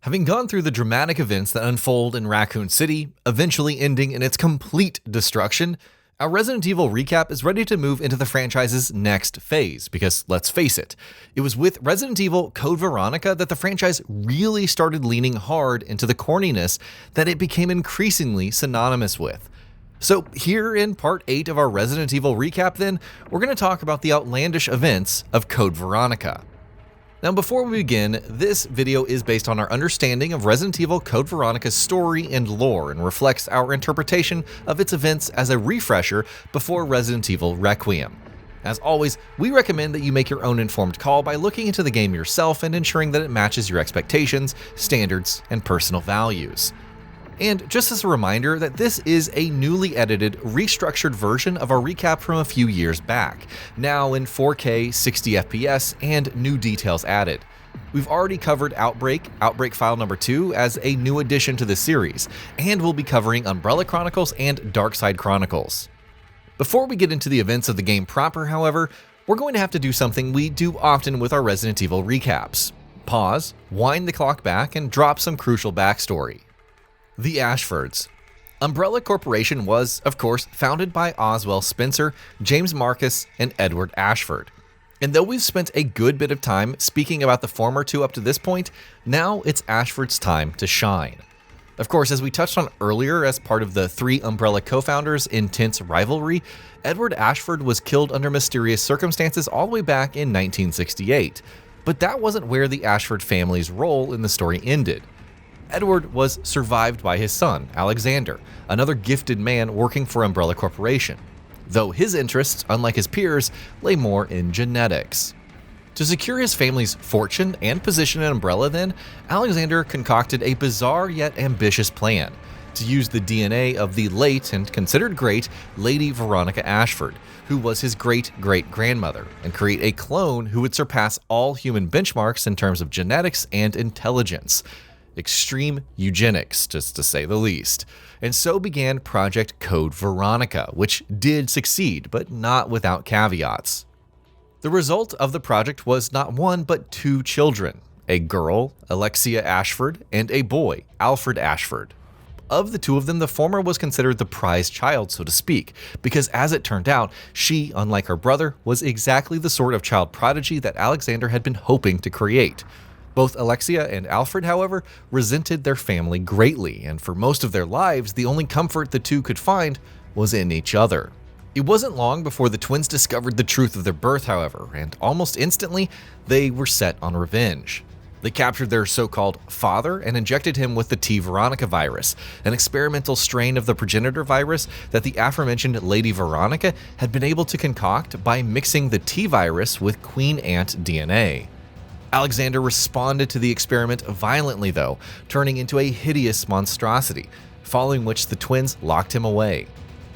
Having gone through the dramatic events that unfold in Raccoon City, eventually ending in its complete destruction, our Resident Evil recap is ready to move into the franchise's next phase, because let's face it was with Resident Evil Code Veronica that the franchise really started leaning hard into the corniness that it became increasingly synonymous with. So here in part 8 of our Resident Evil recap then, we're going to talk about the outlandish events of Code Veronica. Now before we begin, this video is based on our understanding of Resident Evil Code Veronica's story and lore and reflects our interpretation of its events as a refresher before Resident Evil Requiem. As always, we recommend that you make your own informed call by looking into the game yourself and ensuring that it matches your expectations, standards, and personal values. And just as a reminder that this is a newly edited, restructured version of our recap from a few years back, now in 4K 60 FPS and new details added. We've already covered Outbreak File number 2 as a new addition to the series, and we'll be covering Umbrella Chronicles and Darkside Chronicles. Before we get into the events of the game proper, however, we're going to have to do something we do often with our Resident Evil recaps. Pause, wind the clock back, and drop some crucial backstory. The Ashfords. Umbrella Corporation was, of course, founded by Oswell Spencer, James Marcus, and Edward Ashford. And though we've spent a good bit of time speaking about the former two up to this point, now it's Ashford's time to shine. Of course, as we touched on earlier as part of the three Umbrella co-founders' intense rivalry, Edward Ashford was killed under mysterious circumstances all the way back in 1968. But that wasn't where the Ashford family's role in the story ended. Edward was survived by his son, Alexander, another gifted man working for Umbrella Corporation, though his interests, unlike his peers, lay more in genetics. To secure his family's fortune and position in Umbrella then, Alexander concocted a bizarre yet ambitious plan to use the DNA of the late and considered great Lady Veronica Ashford, who was his great-great-grandmother, and create a clone who would surpass all human benchmarks in terms of genetics and intelligence. Extreme eugenics, just to say the least. And so began Project Code Veronica, which did succeed, but not without caveats. The result of the project was not one, but two children, a girl, Alexia Ashford, and a boy, Alfred Ashford. Of the two of them, the former was considered the prize child, so to speak, because as it turned out, she, unlike her brother, was exactly the sort of child prodigy that Alexander had been hoping to create. Both Alexia and Alfred, however, resented their family greatly, and for most of their lives, the only comfort the two could find was in each other. It wasn't long before the twins discovered the truth of their birth, however, and almost instantly, they were set on revenge. They captured their so-called father and injected him with the T. Veronica virus, an experimental strain of the progenitor virus that the aforementioned Lady Veronica had been able to concoct by mixing the T virus with Queen Ant DNA. Alexander responded to the experiment violently though, turning into a hideous monstrosity, following which the twins locked him away.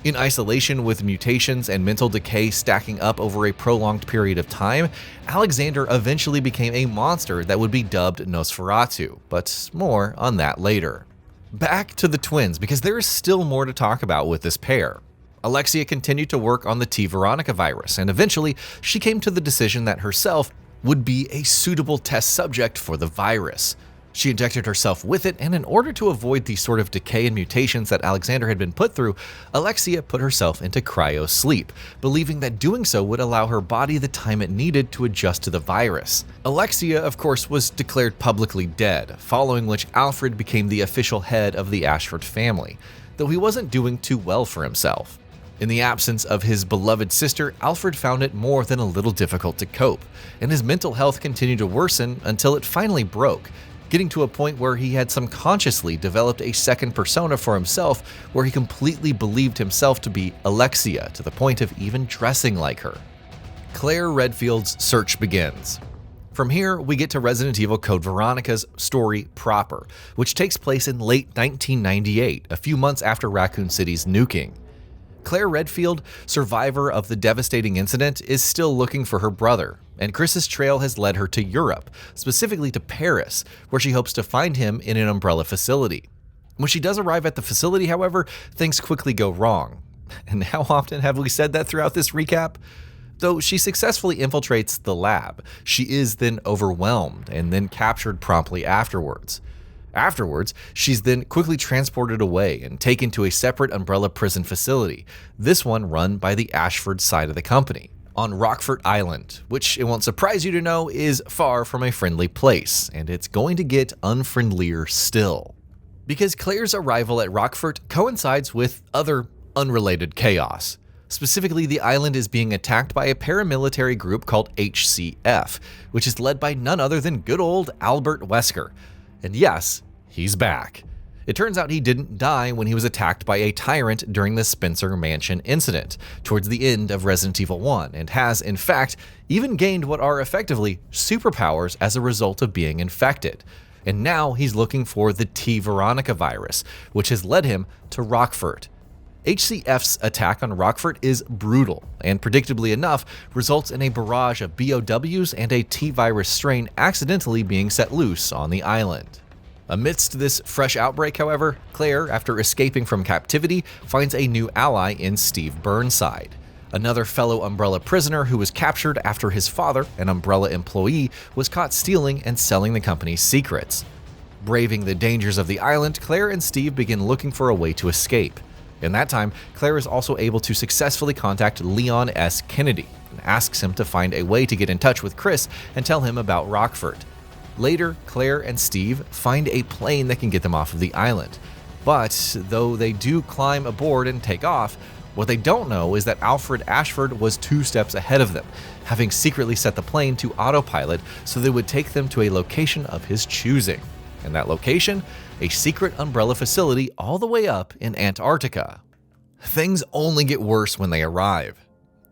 In isolation with mutations and mental decay stacking up over a prolonged period of time, Alexander eventually became a monster that would be dubbed Nosferatu, but more on that later. Back to the twins, because there is still more to talk about with this pair. Alexia continued to work on the T. Veronica virus, and eventually she came to the decision that herself would be a suitable test subject for the virus. She injected herself with it, and in order to avoid the sort of decay and mutations that Alexander had been put through, Alexia put herself into cryo-sleep, believing that doing so would allow her body the time it needed to adjust to the virus. Alexia, of course, was declared publicly dead, following which Alfred became the official head of the Ashford family, though he wasn't doing too well for himself. In the absence of his beloved sister, Alfred found it more than a little difficult to cope, and his mental health continued to worsen until it finally broke, getting to a point where he had subconsciously developed a second persona for himself where he completely believed himself to be Alexia to the point of even dressing like her. Claire Redfield's search begins. From here, we get to Resident Evil Code Veronica's story proper, which takes place in late 1998, a few months after Raccoon City's nuking. Claire Redfield, survivor of the devastating incident, is still looking for her brother, and Chris's trail has led her to Europe, specifically to Paris, where she hopes to find him in an Umbrella facility. When she does arrive at the facility, however, things quickly go wrong. And how often have we said that throughout this recap? Though she successfully infiltrates the lab, she is then overwhelmed and then captured promptly afterwards. Afterwards, she's then quickly transported away and taken to a separate umbrella prison facility, this one run by the Ashford side of the company, on Rockford Island, which it won't surprise you to know is far from a friendly place, and it's going to get unfriendlier still. Because Claire's arrival at Rockford coincides with other unrelated chaos. Specifically, the island is being attacked by a paramilitary group called HCF, which is led by none other than good old Albert Wesker. And yes, he's back. It turns out he didn't die when he was attacked by a tyrant during the Spencer Mansion incident towards the end of Resident Evil 1, and has, in fact, even gained what are effectively superpowers as a result of being infected. And now he's looking for the T. Veronica virus, which has led him to Rockford. HCF's attack on Rockford is brutal, and predictably enough, results in a barrage of BOWs and a T-virus strain accidentally being set loose on the island. Amidst this fresh outbreak, however, Claire, after escaping from captivity, finds a new ally in Steve Burnside, another fellow Umbrella prisoner who was captured after his father, an Umbrella employee, was caught stealing and selling the company's secrets. Braving the dangers of the island, Claire and Steve begin looking for a way to escape. In that time, Claire is also able to successfully contact Leon S. Kennedy and asks him to find a way to get in touch with Chris and tell him about Rockford. Later, Claire and Steve find a plane that can get them off of the island. But though they do climb aboard and take off, what they don't know is that Alfred Ashford was 2 steps ahead of them, having secretly set the plane to autopilot so they would take them to a location of his choosing. And that location? A secret Umbrella facility all the way up in Antarctica. Things only get worse when they arrive.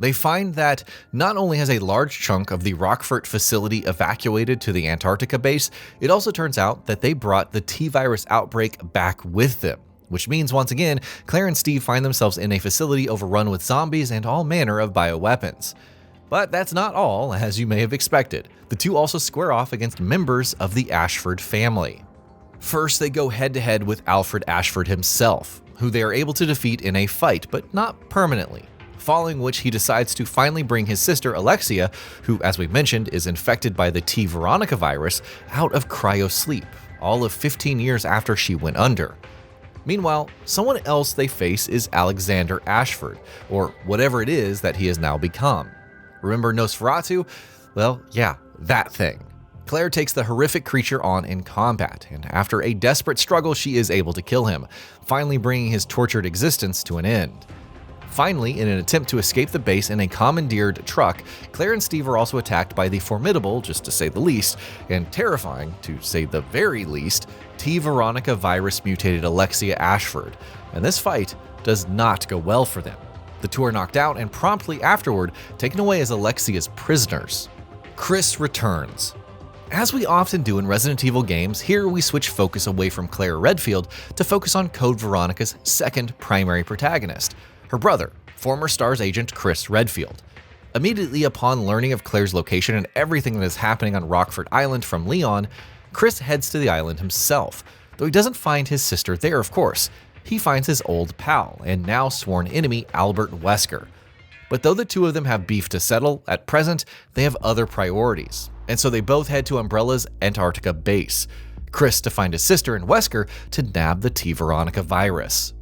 They find that not only has a large chunk of the Rockford facility evacuated to the Antarctica base, it also turns out that they brought the T-virus outbreak back with them, which means once again, Claire and Steve find themselves in a facility overrun with zombies and all manner of bioweapons. But that's not all, as you may have expected. The two also square off against members of the Ashford family. First, they go head-to-head with Alfred Ashford himself, who they are able to defeat in a fight, but not permanently. Following which, he decides to finally bring his sister Alexia, who, as we mentioned, is infected by the T. Veronica virus, out of cryosleep, all of 15 years after she went under. Meanwhile, someone else they face is Alexander Ashford, or whatever it is that he has now become. Remember Nosferatu? Well, yeah, that thing. Claire takes the horrific creature on in combat, and after a desperate struggle, she is able to kill him, finally bringing his tortured existence to an end. Finally, in an attempt to escape the base in a commandeered truck, Claire and Steve are also attacked by the formidable, just to say the least, and terrifying, to say the very least, T. Veronica virus mutated Alexia Ashford, and this fight does not go well for them. The two are knocked out and promptly afterward taken away as Alexia's prisoners. Chris returns. As we often do in Resident Evil games, here we switch focus away from Claire Redfield to focus on Code Veronica's second primary protagonist, her brother, former STARS agent Chris Redfield. Immediately upon learning of Claire's location and everything that is happening on Rockford Island from Leon, Chris heads to the island himself, though he doesn't find his sister there, of course. He finds his old pal and now sworn enemy Albert Wesker. But though the two of them have beef to settle, at present, they have other priorities, and so they both head to Umbrella's Antarctica base, Chris to find his sister and Wesker to nab the T. Veronica virus.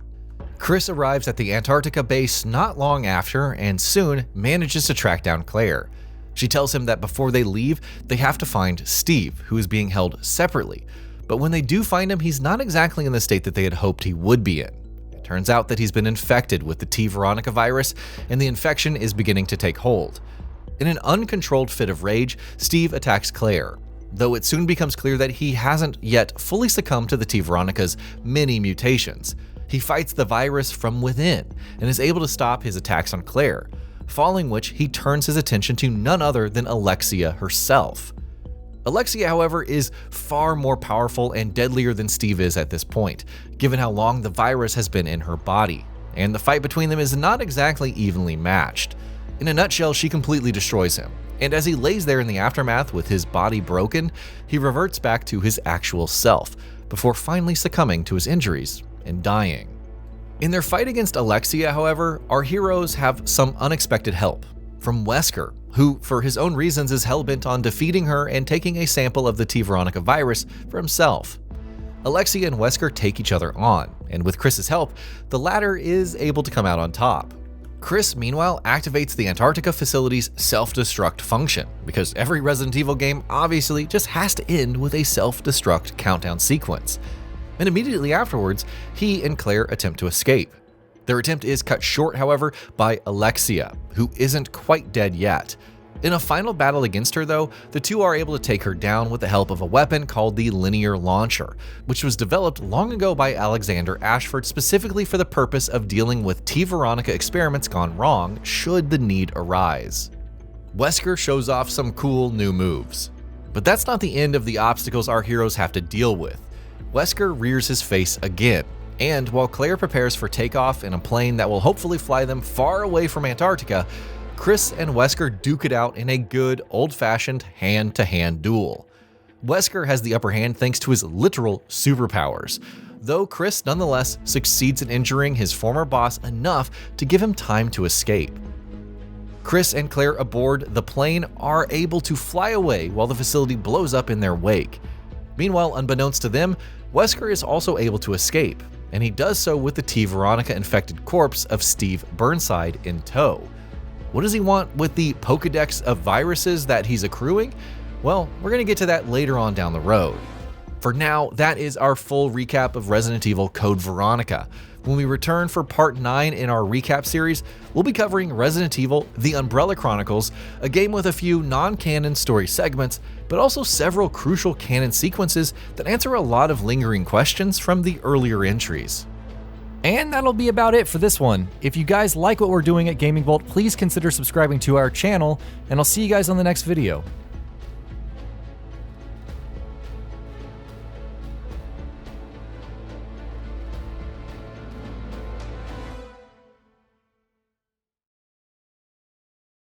Chris arrives at the Antarctica base not long after and soon manages to track down Claire. She tells him that before they leave, they have to find Steve, who is being held separately, but when they do find him, he's not exactly in the state that they had hoped he would be in. It turns out that he's been infected with the T. Veronica virus, and the infection is beginning to take hold. In an uncontrolled fit of rage, Steve attacks Claire, though it soon becomes clear that he hasn't yet fully succumbed to the T. Veronica's many mutations. He fights the virus from within and is able to stop his attacks on Claire, following which he turns his attention to none other than Alexia herself. Alexia, however, is far more powerful and deadlier than Steve is at this point, given how long the virus has been in her body, and the fight between them is not exactly evenly matched. In a nutshell, she completely destroys him, and as he lays there in the aftermath with his body broken, he reverts back to his actual self, before finally succumbing to his injuries and dying. In their fight against Alexia, however, our heroes have some unexpected help from Wesker, who, for his own reasons, is hell-bent on defeating her and taking a sample of the T. Veronica virus for himself. Alexia and Wesker take each other on, and with Chris's help, the latter is able to come out on top. Chris, meanwhile, activates the Antarctica facility's self-destruct function, because every Resident Evil game obviously just has to end with a self-destruct countdown sequence. And immediately afterwards, he and Claire attempt to escape. Their attempt is cut short, however, by Alexia, who isn't quite dead yet. In a final battle against her, though, the two are able to take her down with the help of a weapon called the Linear Launcher, which was developed long ago by Alexander Ashford specifically for the purpose of dealing with T. Veronica experiments gone wrong should the need arise. Wesker shows off some cool new moves. But that's not the end of the obstacles our heroes have to deal with. Wesker rears his face again, and while Claire prepares for takeoff in a plane that will hopefully fly them far away from Antarctica, Chris and Wesker duke it out in a good, old-fashioned hand-to-hand duel. Wesker has the upper hand thanks to his literal superpowers, though Chris nonetheless succeeds in injuring his former boss enough to give him time to escape. Chris and Claire aboard the plane are able to fly away while the facility blows up in their wake. Meanwhile, unbeknownst to them, Wesker is also able to escape, and he does so with the T. Veronica infected corpse of Steve Burnside in tow. What does he want with the Pokedex of viruses that he's accruing? Well, we're going to get to that later on down the road. For now, that is our full recap of Resident Evil Code Veronica. When we return for part 9 in our recap series, we'll be covering Resident Evil The Umbrella Chronicles, a game with a few non-canon story segments, but also several crucial canon sequences that answer a lot of lingering questions from the earlier entries. And that'll be about it for this one. If you guys like what we're doing at Gaming Vault, please consider subscribing to our channel, and I'll see you guys on the next video.